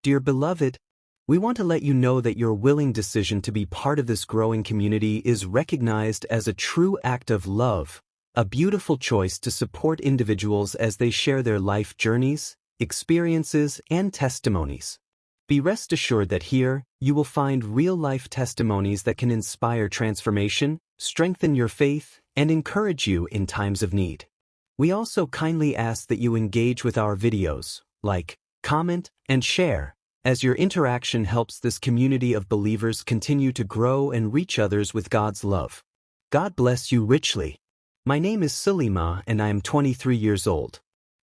Dear beloved, we want to let you know that your willing decision to be part of this growing community is recognized as a true act of love, a beautiful choice to support individuals as they share their life journeys, experiences, and testimonies. Be rest assured that here, you will find real-life testimonies that can inspire transformation, strengthen your faith, and encourage you in times of need. We also kindly ask that you engage with our videos, like, comment, and share, as your interaction helps this community of believers continue to grow and reach others with God's love. God bless you richly. My name is Salima and I am 23 years old.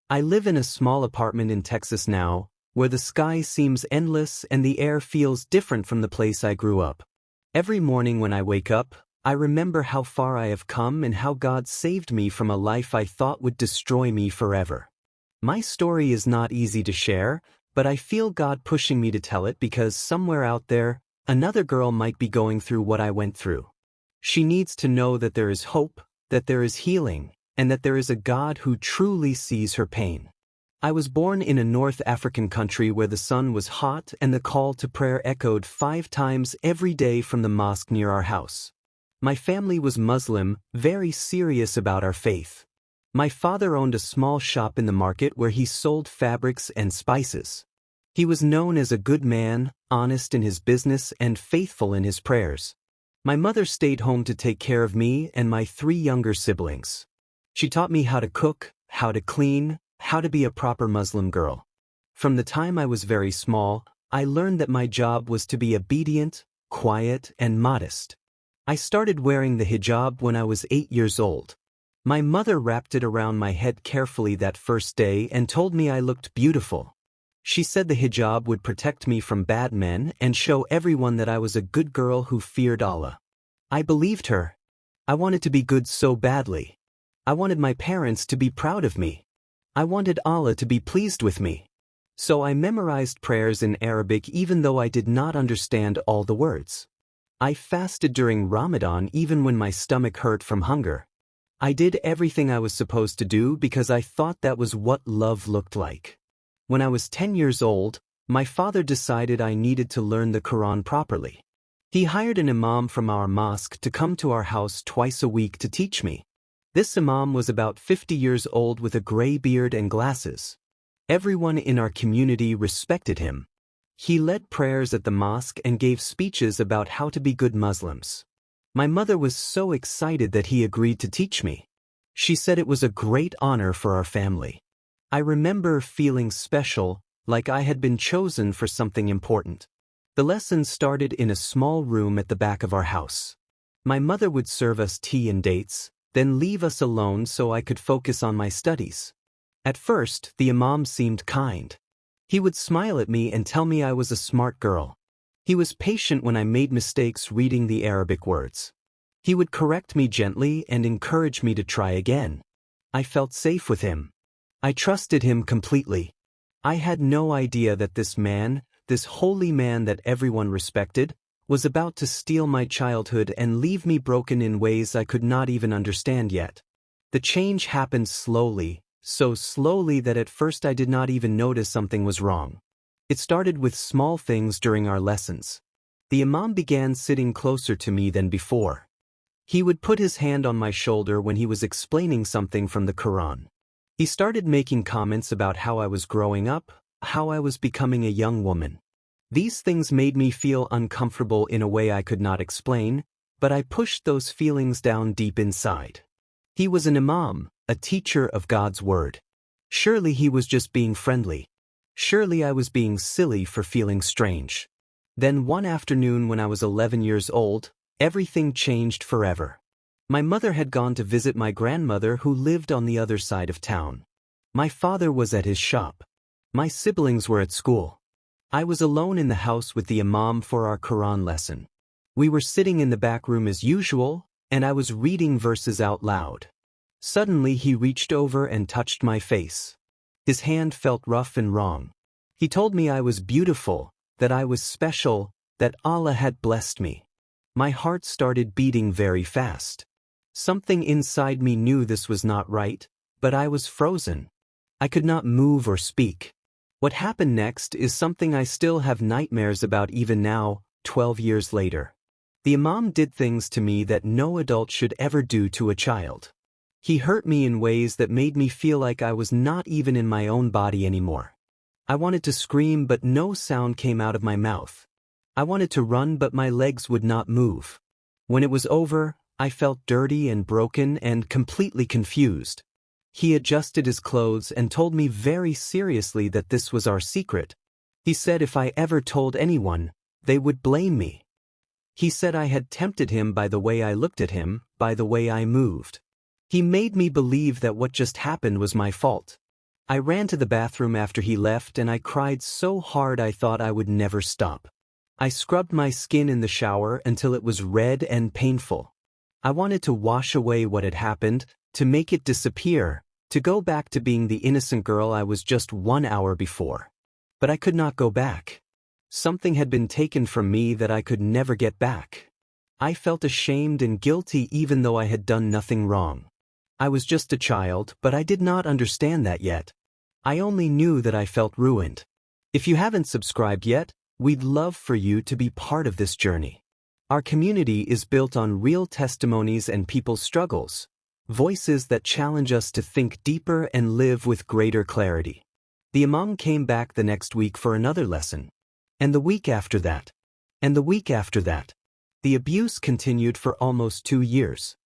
I live in a small apartment in Texas now, where the sky seems endless and the air feels different from the place I grew up. Every morning when I wake up, I remember how far I have come and how God saved me from a life I thought would destroy me forever. My story is not easy to share, but I feel God pushing me to tell it because somewhere out there, another girl might be going through what I went through. She needs to know that there is hope, that there is healing, and that there is a God who truly sees her pain. I was born in a North African country where the sun was hot and the call to prayer echoed 5 times every day from the mosque near our house. My family was Muslim, very serious about our faith. My father owned a small shop in the market where he sold fabrics and spices. He was known as a good man, honest in his business and faithful in his prayers. My mother stayed home to take care of me and my 3 younger siblings. She taught me how to cook, how to clean, how to be a proper Muslim girl. From the time I was very small, I learned that my job was to be obedient, quiet, and modest. I started wearing the hijab when I was 8 years old. My mother wrapped it around my head carefully that first day and told me I looked beautiful. She said the hijab would protect me from bad men and show everyone that I was a good girl who feared Allah. I believed her. I wanted to be good so badly. I wanted my parents to be proud of me. I wanted Allah to be pleased with me. So I memorized prayers in Arabic even though I did not understand all the words. I fasted during Ramadan even when my stomach hurt from hunger. I did everything I was supposed to do because I thought that was what love looked like. When I was 10 years old, my father decided I needed to learn the Quran properly. He hired an imam from our mosque to come to our house twice a week to teach me. This imam was about 50 years old with a gray beard and glasses. Everyone in our community respected him. He led prayers at the mosque and gave speeches about how to be good Muslims. My mother was so excited that he agreed to teach me. She said it was a great honor for our family. I remember feeling special, like I had been chosen for something important. The lessons started in a small room at the back of our house. My mother would serve us tea and dates, then leave us alone so I could focus on my studies. At first, the imam seemed kind. He would smile at me and tell me I was a smart girl. He was patient when I made mistakes reading the Arabic words. He would correct me gently and encourage me to try again. I felt safe with him. I trusted him completely. I had no idea that this man, this holy man that everyone respected, was about to steal my childhood and leave me broken in ways I could not even understand yet. The change happened slowly, so slowly that at first I did not even notice something was wrong. It started with small things during our lessons. The imam began sitting closer to me than before. He would put his hand on my shoulder when he was explaining something from the Quran. He started making comments about how I was growing up, how I was becoming a young woman. These things made me feel uncomfortable in a way I could not explain, but I pushed those feelings down deep inside. He was an imam, a teacher of God's word. Surely he was just being friendly. Surely I was being silly for feeling strange. Then one afternoon when I was 11 years old, everything changed forever. My mother had gone to visit my grandmother who lived on the other side of town. My father was at his shop. My siblings were at school. I was alone in the house with the imam for our Quran lesson. We were sitting in the back room as usual, and I was reading verses out loud. Suddenly he reached over and touched my face. His hand felt rough and wrong. He told me I was beautiful, that I was special, that Allah had blessed me. My heart started beating very fast. Something inside me knew this was not right, but I was frozen. I could not move or speak. What happened next is something I still have nightmares about even now, 12 years later. The imam did things to me that no adult should ever do to a child. He hurt me in ways that made me feel like I was not even in my own body anymore. I wanted to scream but no sound came out of my mouth. I wanted to run but my legs would not move. When it was over, I felt dirty and broken and completely confused. He adjusted his clothes and told me very seriously that this was our secret. He said if I ever told anyone, they would blame me. He said I had tempted him by the way I looked at him, by the way I moved. He made me believe that what just happened was my fault. I ran to the bathroom after he left and I cried so hard I thought I would never stop. I scrubbed my skin in the shower until it was red and painful. I wanted to wash away what had happened, to make it disappear, to go back to being the innocent girl I was just 1 hour before. But I could not go back. Something had been taken from me that I could never get back. I felt ashamed and guilty even though I had done nothing wrong. I was just a child, but I did not understand that yet. I only knew that I felt ruined. If you haven't subscribed yet, we'd love for you to be part of this journey. Our community is built on real testimonies and people's struggles, voices that challenge us to think deeper and live with greater clarity. The imam came back the next week for another lesson. And the week after that. And the week after that. The abuse continued for almost 2 years.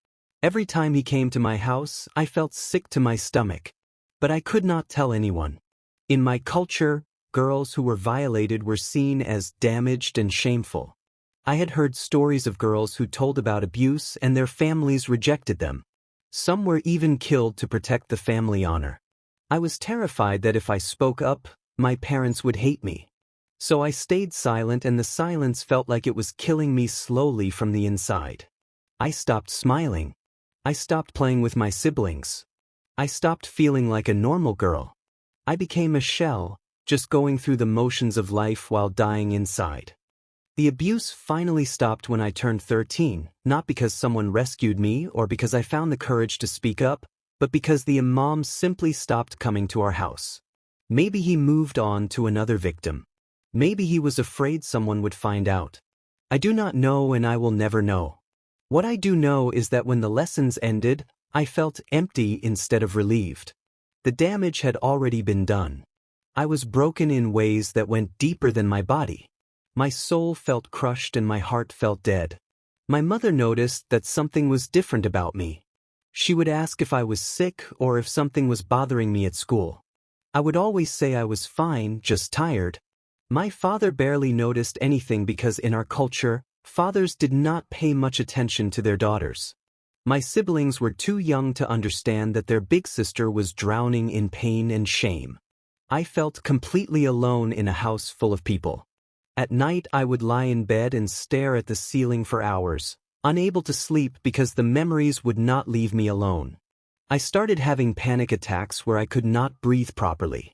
Every time he came to my house, I felt sick to my stomach. But I could not tell anyone. In my culture, girls who were violated were seen as damaged and shameful. I had heard stories of girls who told about abuse and their families rejected them. Some were even killed to protect the family honor. I was terrified that if I spoke up, my parents would hate me. So I stayed silent and the silence felt like it was killing me slowly from the inside. I stopped smiling. I stopped playing with my siblings. I stopped feeling like a normal girl. I became a shell, just going through the motions of life while dying inside. The abuse finally stopped when I turned 13, not because someone rescued me or because I found the courage to speak up, but because the imam simply stopped coming to our house. Maybe he moved on to another victim. Maybe he was afraid someone would find out. I do not know and I will never know. What I do know is that when the lessons ended, I felt empty instead of relieved. The damage had already been done. I was broken in ways that went deeper than my body. My soul felt crushed and my heart felt dead. My mother noticed that something was different about me. She would ask if I was sick or if something was bothering me at school. I would always say I was fine, just tired. My father barely noticed anything because in our culture, fathers did not pay much attention to their daughters. My siblings were too young to understand that their big sister was drowning in pain and shame. I felt completely alone in a house full of people. At night I would lie in bed and stare at the ceiling for hours, unable to sleep because the memories would not leave me alone. I started having panic attacks where I could not breathe properly.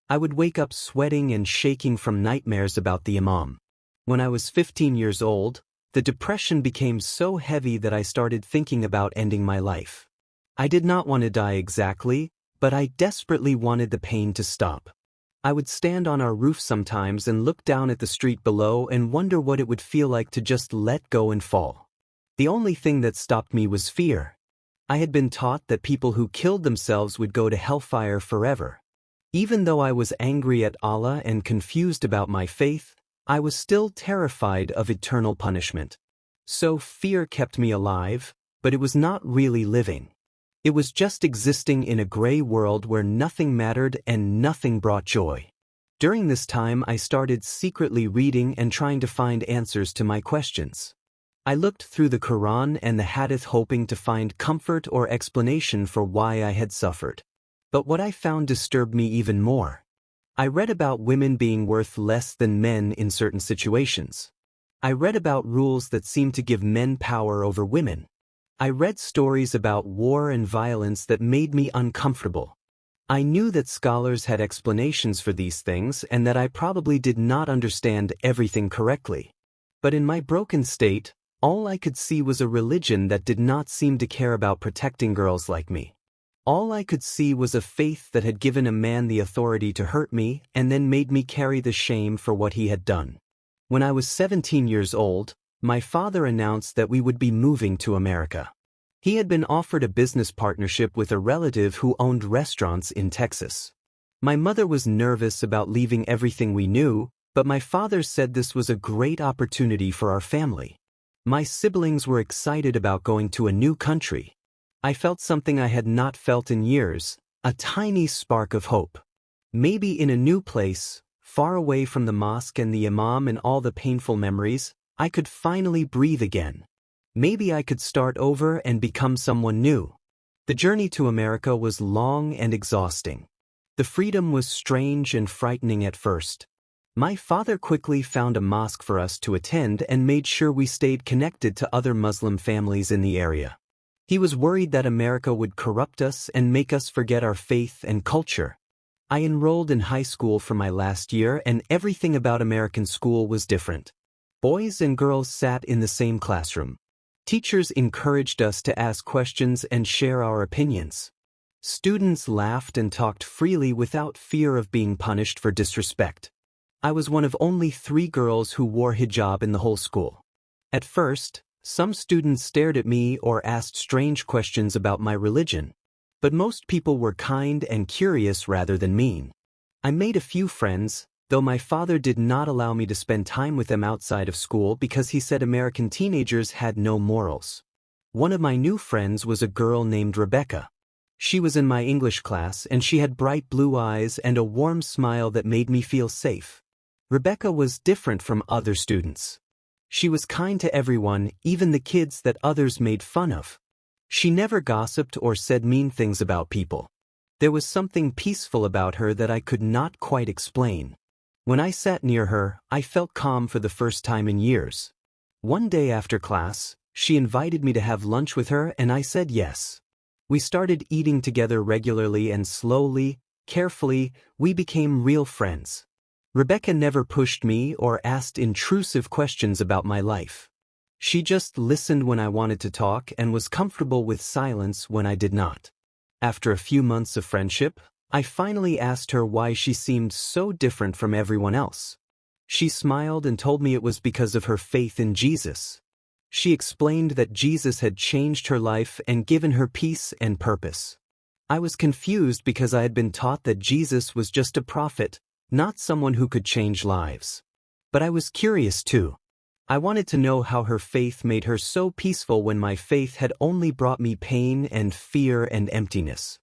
I would wake up sweating and shaking from nightmares about the imam. When I was 15 years old, the depression became so heavy that I started thinking about ending my life. I did not want to die exactly, but I desperately wanted the pain to stop. I would stand on our roof sometimes and look down at the street below and wonder what it would feel like to just let go and fall. The only thing that stopped me was fear. I had been taught that people who killed themselves would go to hellfire forever. Even though I was angry at Allah and confused about my faith, I was still terrified of eternal punishment. So fear kept me alive, but it was not really living. It was just existing in a gray world where nothing mattered and nothing brought joy. During this time I started secretly reading and trying to find answers to my questions. I looked through the Quran and the Hadith hoping to find comfort or explanation for why I had suffered. But what I found disturbed me even more. I read about women being worth less than men in certain situations. I read about rules that seemed to give men power over women. I read stories about war and violence that made me uncomfortable. I knew that scholars had explanations for these things and that I probably did not understand everything correctly. But in my broken state, all I could see was a religion that did not seem to care about protecting girls like me. All I could see was a faith that had given a man the authority to hurt me and then made me carry the shame for what he had done. When I was 17 years old, my father announced that we would be moving to America. He had been offered a business partnership with a relative who owned restaurants in Texas. My mother was nervous about leaving everything we knew, but my father said this was a great opportunity for our family. My siblings were excited about going to a new country. I felt something I had not felt in years, a tiny spark of hope. Maybe in a new place, far away from the mosque and the imam and all the painful memories, I could finally breathe again. Maybe I could start over and become someone new. The journey to America was long and exhausting. The freedom was strange and frightening at first. My father quickly found a mosque for us to attend and made sure we stayed connected to other Muslim families in the area. He was worried that America would corrupt us and make us forget our faith and culture. I enrolled in high school for my last year, and everything about American school was different. Boys and girls sat in the same classroom. Teachers encouraged us to ask questions and share our opinions. Students laughed and talked freely without fear of being punished for disrespect. I was one of only 3 girls who wore hijab in the whole school. At first, some students stared at me or asked strange questions about my religion, but most people were kind and curious rather than mean. I made a few friends, though my father did not allow me to spend time with them outside of school because he said American teenagers had no morals. One of my new friends was a girl named Rebecca. She was in my English class, and she had bright blue eyes and a warm smile that made me feel safe. Rebecca was different from other students. She was kind to everyone, even the kids that others made fun of. She never gossiped or said mean things about people. There was something peaceful about her that I could not quite explain. When I sat near her, I felt calm for the first time in years. One day after class, she invited me to have lunch with her, and I said yes. We started eating together regularly, and slowly, carefully, we became real friends. Rebecca never pushed me or asked intrusive questions about my life. She just listened when I wanted to talk and was comfortable with silence when I did not. After a few months of friendship, I finally asked her why she seemed so different from everyone else. She smiled and told me it was because of her faith in Jesus. She explained that Jesus had changed her life and given her peace and purpose. I was confused because I had been taught that Jesus was just a prophet, not someone who could change lives. But I was curious too. I wanted to know how her faith made her so peaceful when my faith had only brought me pain and fear and emptiness.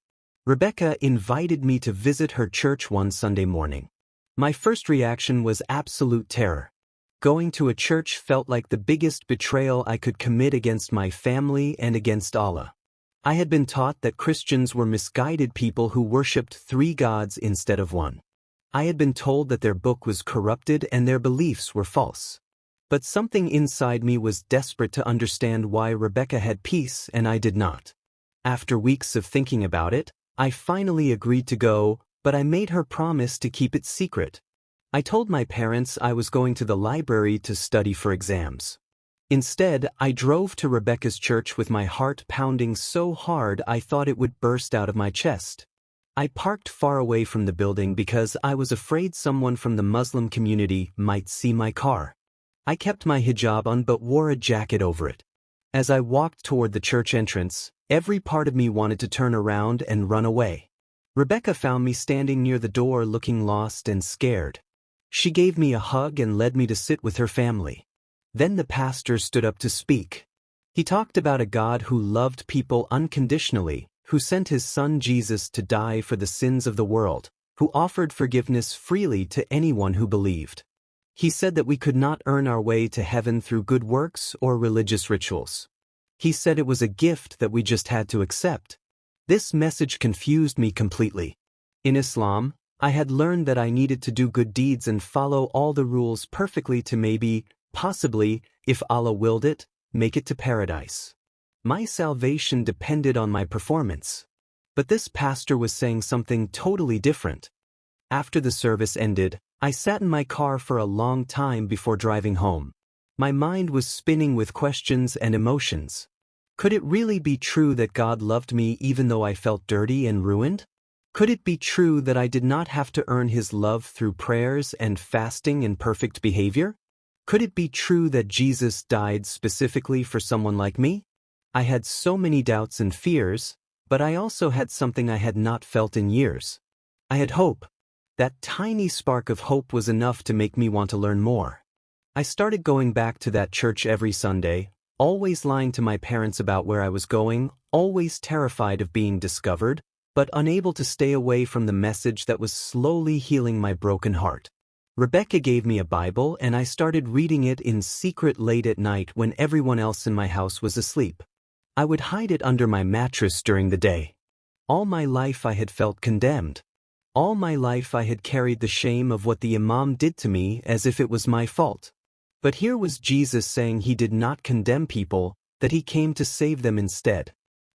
Rebecca invited me to visit her church one Sunday morning. My first reaction was absolute terror. Going to a church felt like the biggest betrayal I could commit against my family and against Allah. I had been taught that Christians were misguided people who worshipped 3 gods instead of one. I had been told that their book was corrupted and their beliefs were false. But something inside me was desperate to understand why Rebecca had peace and I did not. After weeks of thinking about it, I finally agreed to go, but I made her promise to keep it secret. I told my parents I was going to the library to study for exams. Instead, I drove to Rebecca's church with my heart pounding so hard I thought it would burst out of my chest. I parked far away from the building because I was afraid someone from the Muslim community might see my car. I kept my hijab on but wore a jacket over it. As I walked toward the church entrance, every part of me wanted to turn around and run away. Rebecca found me standing near the door looking lost and scared. She gave me a hug and led me to sit with her family. Then the pastor stood up to speak. He talked about a God who loved people unconditionally, who sent his son Jesus to die for the sins of the world, who offered forgiveness freely to anyone who believed. He said that we could not earn our way to heaven through good works or religious rituals. He said it was a gift that we just had to accept. This message confused me completely. In Islam, I had learned that I needed to do good deeds and follow all the rules perfectly to maybe, possibly, if Allah willed it, make it to paradise. My salvation depended on my performance. But this pastor was saying something totally different. After the service ended, I sat in my car for a long time before driving home. My mind was spinning with questions and emotions. Could it really be true that God loved me even though I felt dirty and ruined? Could it be true that I did not have to earn His love through prayers and fasting and perfect behavior? Could it be true that Jesus died specifically for someone like me? I had so many doubts and fears, but I also had something I had not felt in years. I had hope. That tiny spark of hope was enough to make me want to learn more. I started going back to that church every Sunday, always lying to my parents about where I was going, always terrified of being discovered, but unable to stay away from the message that was slowly healing my broken heart. Rebecca gave me a Bible and I started reading it in secret late at night when everyone else in my house was asleep. I would hide it under my mattress during the day. All my life I had felt condemned. All my life I had carried the shame of what the Imam did to me as if it was my fault. But here was Jesus saying He did not condemn people, that He came to save them instead.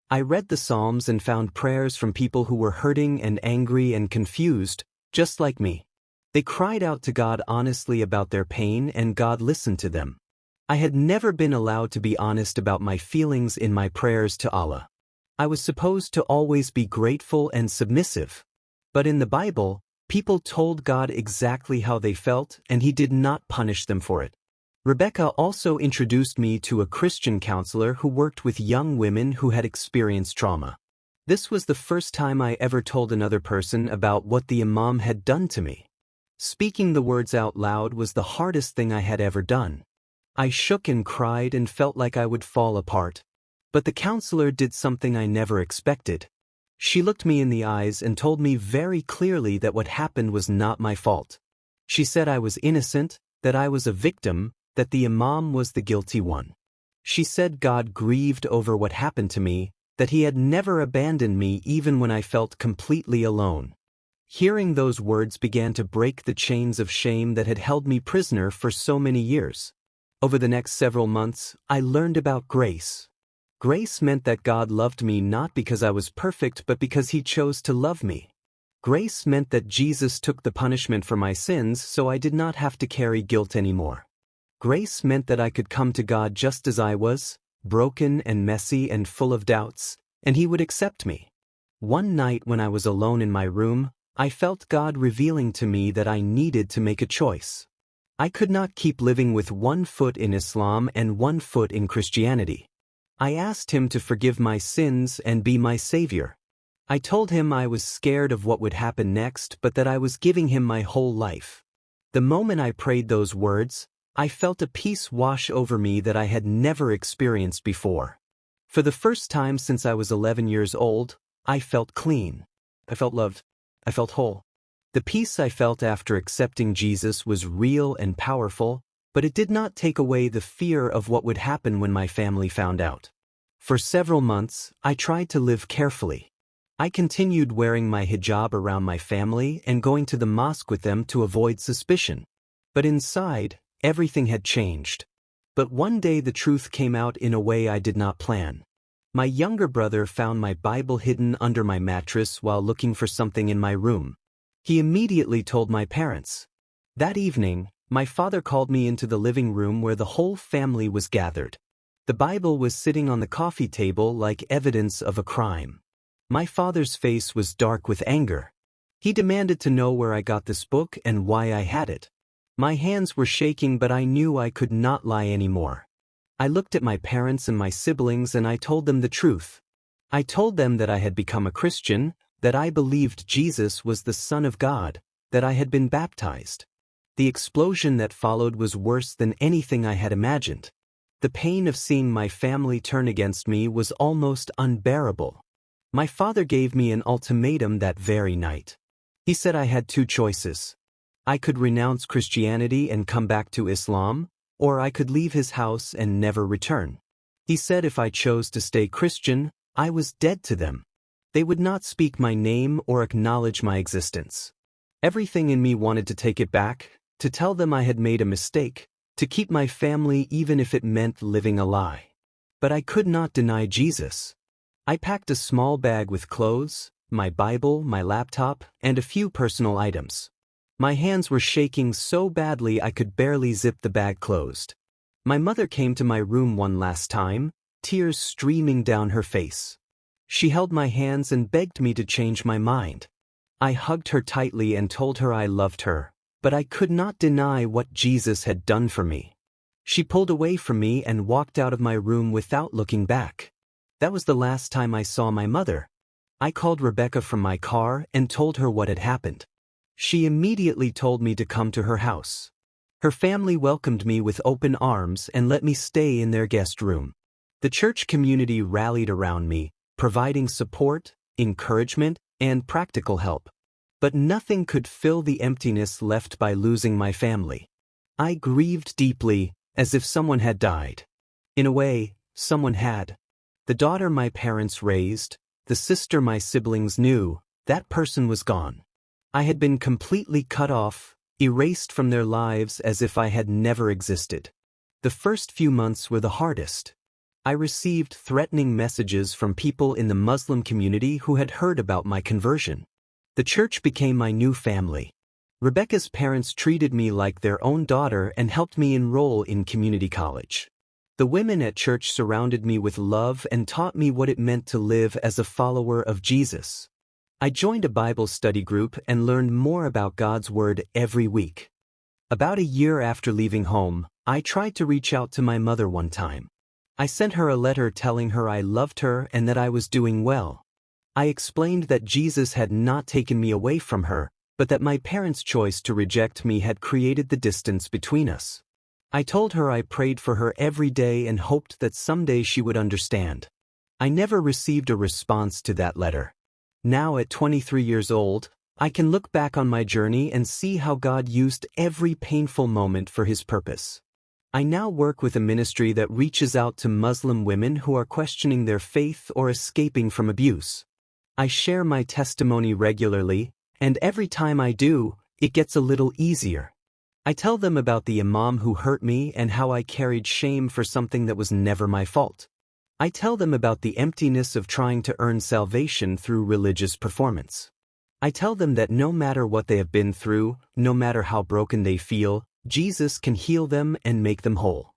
I read the Psalms and found prayers from people who were hurting and angry and confused, just like me. They cried out to God honestly about their pain and God listened to them. I had never been allowed to be honest about my feelings in my prayers to Allah. I was supposed to always be grateful and submissive. But in the Bible, people told God exactly how they felt and He did not punish them for it. Rebecca also introduced me to a Christian counselor who worked with young women who had experienced trauma. This was the first time I ever told another person about what the Imam had done to me. Speaking the words out loud was the hardest thing I had ever done. I shook and cried and felt like I would fall apart. But the counselor did something I never expected. She looked me in the eyes and told me very clearly that what happened was not my fault. She said I was innocent, that I was a victim, that the Imam was the guilty one. She said God grieved over what happened to me, that He had never abandoned me even when I felt completely alone. Hearing those words began to break the chains of shame that had held me prisoner for so many years. Over the next several months, I learned about grace. Grace meant that God loved me not because I was perfect but because He chose to love me. Grace meant that Jesus took the punishment for my sins so I did not have to carry guilt anymore. Grace meant that I could come to God just as I was, broken and messy and full of doubts, and He would accept me. One night when I was alone in my room, I felt God revealing to me that I needed to make a choice. I could not keep living with one foot in Islam and one foot in Christianity. I asked Him to forgive my sins and be my Savior. I told Him I was scared of what would happen next but that I was giving Him my whole life. The moment I prayed those words, I felt a peace wash over me that I had never experienced before. For the first time since I was 11 years old, I felt clean. I felt loved. I felt whole. The peace I felt after accepting Jesus was real and powerful, but it did not take away the fear of what would happen when my family found out. For several months, I tried to live carefully. I continued wearing my hijab around my family and going to the mosque with them to avoid suspicion. But inside, everything had changed. But one day the truth came out in a way I did not plan. My younger brother found my Bible hidden under my mattress while looking for something in my room. He immediately told my parents. That evening, my father called me into the living room where the whole family was gathered. The Bible was sitting on the coffee table like evidence of a crime. My father's face was dark with anger. He demanded to know where I got this book and why I had it. My hands were shaking but I knew I could not lie anymore. I looked at my parents and my siblings and I told them the truth. I told them that I had become a Christian, that I believed Jesus was the Son of God, that I had been baptized. The explosion that followed was worse than anything I had imagined. The pain of seeing my family turn against me was almost unbearable. My father gave me an ultimatum that very night. He said I had two choices. I could renounce Christianity and come back to Islam, or I could leave his house and never return. He said if I chose to stay Christian, I was dead to them. They would not speak my name or acknowledge my existence. Everything in me wanted to take it back, to tell them I had made a mistake, to keep my family even if it meant living a lie. But I could not deny Jesus. I packed a small bag with clothes, my Bible, my laptop, and a few personal items. My hands were shaking so badly I could barely zip the bag closed. My mother came to my room one last time, tears streaming down her face. She held my hands and begged me to change my mind. I hugged her tightly and told her I loved her, but I could not deny what Jesus had done for me. She pulled away from me and walked out of my room without looking back. That was the last time I saw my mother. I called Rebecca from my car and told her what had happened. She immediately told me to come to her house. Her family welcomed me with open arms and let me stay in their guest room. The church community rallied around me, providing support, encouragement, and practical help. But nothing could fill the emptiness left by losing my family. I grieved deeply, as if someone had died. In a way, someone had. The daughter my parents raised, the sister my siblings knew, that person was gone. I had been completely cut off, erased from their lives as if I had never existed. The first few months were the hardest. I received threatening messages from people in the Muslim community who had heard about my conversion. The church became my new family. Rebecca's parents treated me like their own daughter and helped me enroll in community college. The women at church surrounded me with love and taught me what it meant to live as a follower of Jesus. I joined a Bible study group and learned more about God's Word every week. About a year after leaving home, I tried to reach out to my mother one time. I sent her a letter telling her I loved her and that I was doing well. I explained that Jesus had not taken me away from her, but that my parents' choice to reject me had created the distance between us. I told her I prayed for her every day and hoped that someday she would understand. I never received a response to that letter. Now at 23 years old, I can look back on my journey and see how God used every painful moment for His purpose. I now work with a ministry that reaches out to Muslim women who are questioning their faith or escaping from abuse. I share my testimony regularly, and every time I do, it gets a little easier. I tell them about the imam who hurt me and how I carried shame for something that was never my fault. I tell them about the emptiness of trying to earn salvation through religious performance. I tell them that no matter what they have been through, no matter how broken they feel, Jesus can heal them and make them whole.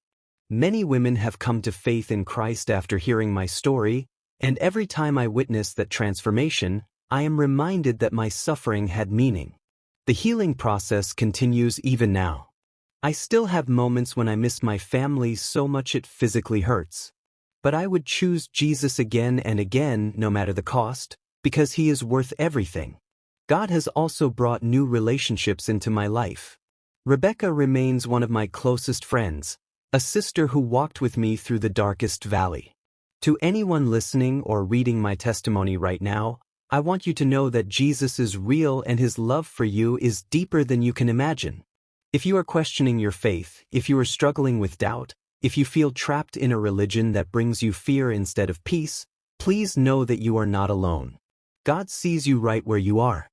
Many women have come to faith in Christ after hearing my story, and every time I witness that transformation, I am reminded that my suffering had meaning. The healing process continues even now. I still have moments when I miss my family so much it physically hurts. But I would choose Jesus again and again, no matter the cost, because He is worth everything. God has also brought new relationships into my life. Rebecca remains one of my closest friends, a sister who walked with me through the darkest valley. To anyone listening or reading my testimony right now, I want you to know that Jesus is real and His love for you is deeper than you can imagine. If you are questioning your faith, if you are struggling with doubt, if you feel trapped in a religion that brings you fear instead of peace, please know that you are not alone. God sees you right where you are.